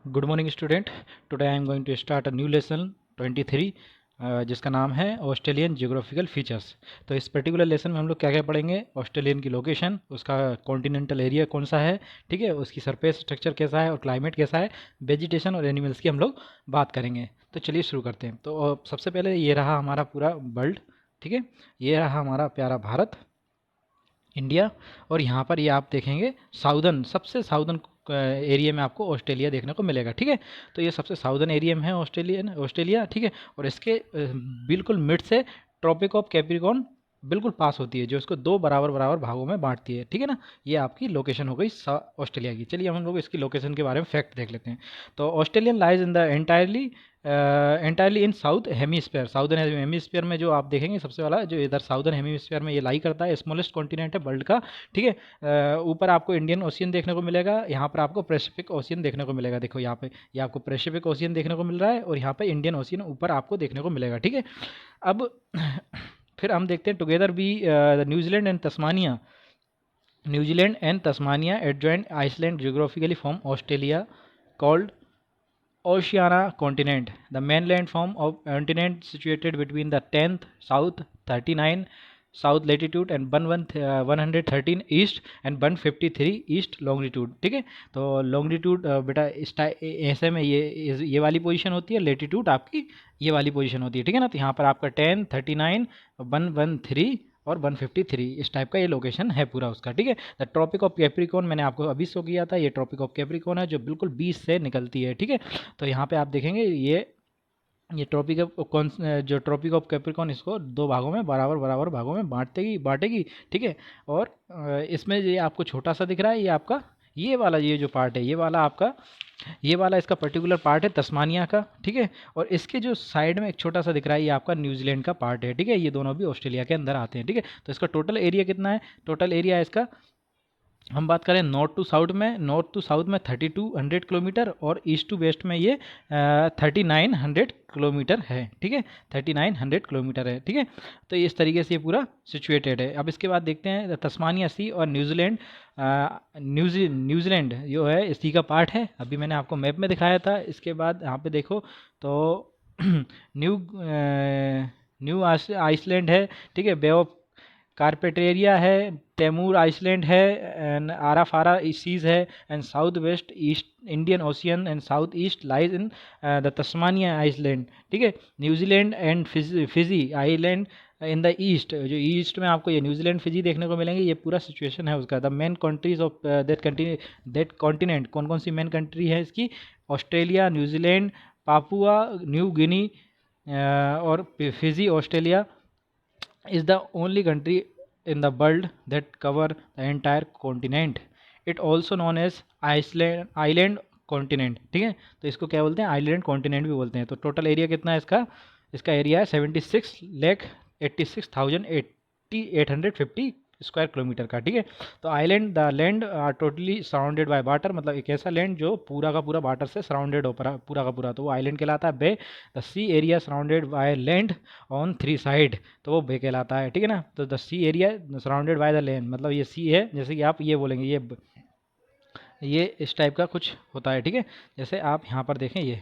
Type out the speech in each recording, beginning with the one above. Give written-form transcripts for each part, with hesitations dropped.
Good morning student. Today I am going to start a new lesson 23 जिसका नाम है Australian geographical features. तो इस पर्टिकुलर लेसन में हम लोग क्या क्या पढ़ेंगे, ऑस्ट्रेलियन की लोकेशन, उसका कॉन्टिनेंटल एरिया कौन सा है, ठीक है, उसकी सरफेस स्ट्रक्चर कैसा है और क्लाइमेट कैसा है, वेजिटेशन और एनिमल्स की हम लोग बात करेंगे। तो चलिए शुरू करते हैं। तो सबसे पहले ये रहा हमारा पूरा वर्ल्ड, ठीक है, ये रहा हमारा प्यारा भारत, इंडिया। और यहाँ पर ये आप देखेंगे साउदर्न, सबसे साउदर्न एरिया में आपको ऑस्ट्रेलिया देखने को मिलेगा, ठीक है। तो ये सबसे साउदर्न एरिया में है ऑस्ट्रेलिया, ठीक है। और इसके बिल्कुल मिड से ट्रॉपिक ऑफ कैप्रिकॉर्न बिल्कुल पास होती है, जो इसको दो बराबर बराबर भागों में बांटती है, ठीक है ना। ये आपकी लोकेशन हो गई ऑस्ट्रेलिया की। चलिए हम लोग इसकी लोकेशन के बारे में फैक्ट देख लेते हैं। तो Australian lies in the entirely in south hemisphere. Southern hemisphere में जो आप देखेंगे सबसे वाला जो इधर साउदर्न हेमीस्फीयर में ये लाई करता है, स्मॉलेस्ट कॉन्टिनेंट है वर्ल्ड का, ठीक है। ऊपर आपको इंडियन ओशियन देखने को मिलेगा, यहाँ पर आपको पैसिफिक ओशियन देखने को मिलेगा। देखो यहाँ पे ये आपको पैसिफिक ओशियन देखने को मिल रहा है और यहाँ पे इंडियन ओशियन ऊपर आपको देखने को मिलेगा, ठीक है। अब फिर हम देखते हैं together be New Zealand and Tasmania adjoint island geographically from Australia called Oceania continent. The mainland form of continent situated between the 10th south 39 south latitude and 113 east and 153 east longitude, ठीक है। तो longitude बेटा ऐसे में ये वाली position होती है, लेटीट्यूड आपकी ये वाली पोजीशन होती है, ठीक है ना। तो यहाँ पर आपका 10 39 113 और 153 इस टाइप का ये लोकेशन है पूरा उसका, ठीक है। द ट्रॉपिक ऑफ कैप्रिकॉर्न मैंने आपको अभी शो किया था, ये ट्रॉपिक ऑफ कैप्रिकॉर्न है जो बिल्कुल बीच से निकलती है, ठीक है। तो यहाँ पे आप देखेंगे ये ट्रॉपिक ऑफ जो ट्रॉपिक ऑफ कैप्रिकॉर्न इसको दो भागों में बराबर बराबर भागों में बांटेगी, ठीक है। और इसमें ये आपको छोटा सा दिख रहा है, ये आपका ये वाला ये जो पार्ट है, ये वाला इसका पर्टिकुलर पार्ट है तस्मानिया का, ठीक है। और इसके जो साइड में एक छोटा सा दिख रहा है, ये आपका न्यूजीलैंड का पार्ट है, ठीक है। ये दोनों भी ऑस्ट्रेलिया के अंदर आते हैं, ठीक है। तो इसका टोटल एरिया कितना है, टोटल एरिया है इसका, हम बात करें नॉर्थ टू साउथ में 3200 किलोमीटर और ईस्ट टू वेस्ट में ये 3900 किलोमीटर है, ठीक है। 3900 किलोमीटर है, ठीक है। तो इस तरीके से ये पूरा सिचुएटेड है। अब इसके बाद देखते हैं तस्मानिया सी और न्यूजीलैंड जो है इसी का पार्ट है, अभी मैंने आपको मैप में दिखाया था। इसके बाद यहाँ पे देखो तो न्यू न्यू आइसलैंड है, ठीक है। बे ऑफ कारपेटेरिया है, तैमूर आइसलैंड है, एंड आराफारा सीज है, and south west east Indian ocean and south east lies in the Tasmania island, ठीक है। New Zealand and Fiji island in the east, जो east में आपको ये न्यूजीलैंड फिजी देखने को मिलेंगे, ये पूरा सिचुएशन है उसका। The main countries of that continent, कौन कौन सी मेन कंट्री है इसकी, Australia, New Zealand, Papua New Guinea और Fiji. Australia is the only country in the world that cover the entire continent. It also known as island continent, ठीक है। तो इसको क्या बोलते हैं, आइलैंड कॉन्टिनेंट भी बोलते हैं। तो टोटल एरिया कितना है इसका एरिया है 76,86,850 स्क्वायर किलोमीटर का, ठीक है। तो island the land are totally surrounded by water, मतलब एक ऐसा लैंड जो पूरा का पूरा वाटर से सराउंडेड हो पूरा का पूरा, तो वो आइलैंड कहलाता है। Bay the sea area surrounded by land on 3 side, तो वो बे कहलाता है, ठीक है ना। तो the sea area surrounded by the land, मतलब ये सी है, जैसे कि आप ये बोलेंगे ये इस टाइप का कुछ होता है, ठीक है। जैसे आप यहाँ पर देखें ये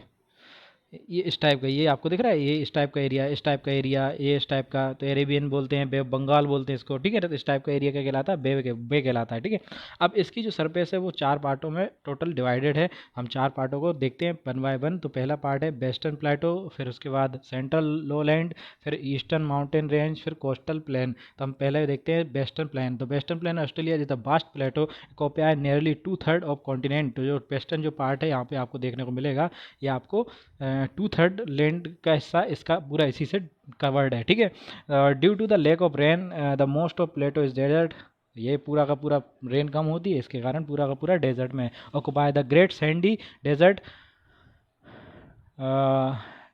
इस टाइप का, ये आपको दिख रहा है, ये इस टाइप का एरिया, इस टाइप का एरिया, ये इस टाइप का, तो एरेबियन बोलते हैं, बे ऑफ बंगाल बोलते हैं इसको, ठीक है। तो इस टाइप का एरिया क्या कहलाता है, बे कहलाता है, ठीक है। अब इसकी जो सरफेस है वो 4 पार्टों में टोटल डिवाइडेड है। हम 4 पार्टों को देखते हैं 1 बाय 1। तो पहला पार्ट है वेस्टर्न प्लेटो, फिर उसके बाद सेंट्रल लोलैंड, फिर ईस्टर्न माउंटेन रेंज, फिर कोस्टल प्लेन। तो हम पहले देखते हैं वेस्टर्न प्लेन। तो western plain Australia is the vast plateau occupy nearly 2/3 of continent. तो जो वेस्टर्न जो पार्ट है यहाँ पे आपको देखने को मिलेगा, ये आपको 2/3 लैंड का हिस्सा इसका पूरा इसी से कवर्ड है, ठीक है। Due to the lack of rain the most of plateau is desert, ये पूरा का पूरा रेन कम होती है, इसके कारण पूरा का पूरा डेजर्ट में occupy the great sandy desert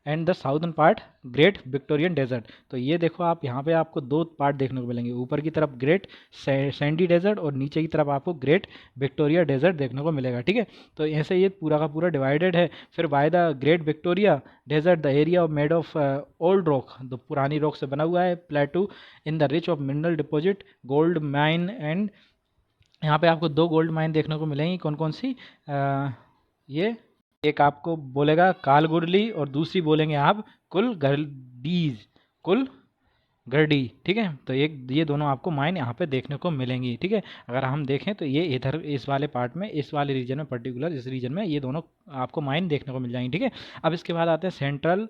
and the southern part great Victorian desert. तो ये देखो आप यहाँ पे आपको 2 पार्ट देखने को मिलेंगे, ऊपर की तरफ ग्रेट सैंडी डेजर्ट और नीचे की तरफ आपको ग्रेट विक्टोरिया डेजर्ट देखने को मिलेगा, ठीक है। तो ऐसे ये पूरा का पूरा डिवाइडेड है। फिर by the great Victoria desert the area of made of old rock, तो पुरानी रॉक से बना हुआ है, plateau in the rich of mineral deposit gold mine, and यहाँ पे आपको 2 गोल्ड माइन देखने को मिलेंगी, कौन कौन सी, ये एक आपको बोलेगा कालगुरली और दूसरी बोलेंगे आप कुलगर्डीज, कुल गर्डी। ठीक है, तो एक ये दोनों आपको माइन यहाँ पे देखने को मिलेंगी। ठीक है, अगर हम देखें तो ये इधर इस वाले पार्ट में, इस वाले रीजन में, पर्टिकुलर इस रीजन में ये दोनों आपको माइन देखने को मिल जाएंगी। ठीक है, अब इसके बाद आते हैं सेंट्रल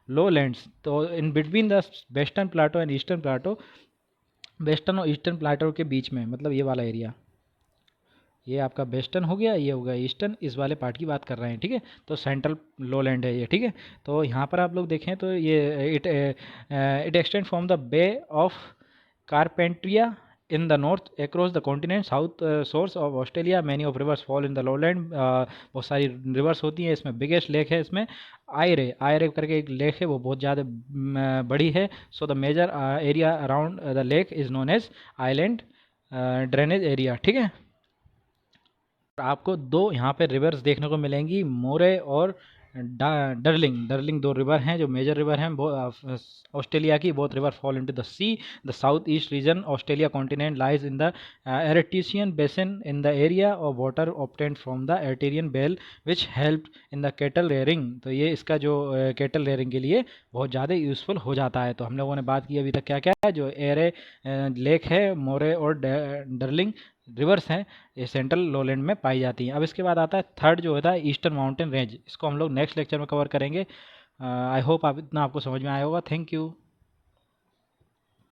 लो लैंड्स। तो in between the western Plato and eastern Plato, western और ईस्टर्न प्लाटो के बीच में, मतलब ये वाला एरिया, ये आपका वेस्टर्न हो गया, ये हो गया ईस्टर्न, इस वाले पार्ट की बात कर रहे हैं। ठीक है, तो सेंट्रल लोलैंड है ये। ठीक है, तो यहाँ पर आप लोग देखें तो ये it extend from the bay of Carpentaria in the north across the continent south source of Australia, many of rivers fall in the lowland. बहुत सारी रिवर्स होती हैं इसमें। बिगेस्ट लेक है इसमें आयरे, आयरे करके एक लेक है, वो बहुत ज़्यादा बड़ी है। So the major area around the lake is known as island drainage area. ठीक है, आपको दो यहाँ पे रिवर्स देखने को मिलेंगी, मोरे और डर्लिंग। डर्लिंग दो रिवर हैं जो मेजर रिवर हैं ऑस्ट्रेलिया की। Both river fall into the sea. The south east region Australia continent lies in the artesian basin in the area of water obtained from the artesian well which help in the cattle rearing. तो ये इसका जो kettle rearing के लिए बहुत ज़्यादा useful हो जाता है। तो हम लोगों ने बात की अभी तक क्या क्या है, जो एरे लेक है, मोरे और डर्लिंग रिवर्स हैं, ये सेंट्रल लोलैंड में पाई जाती हैं। अब इसके बाद आता है थर्ड जो होता है ईस्टर्न माउंटेन रेंज। इसको हम लोग नेक्स्ट लेक्चर में कवर करेंगे। आई होप आप इतना आपको समझ में आया होगा। Thank you.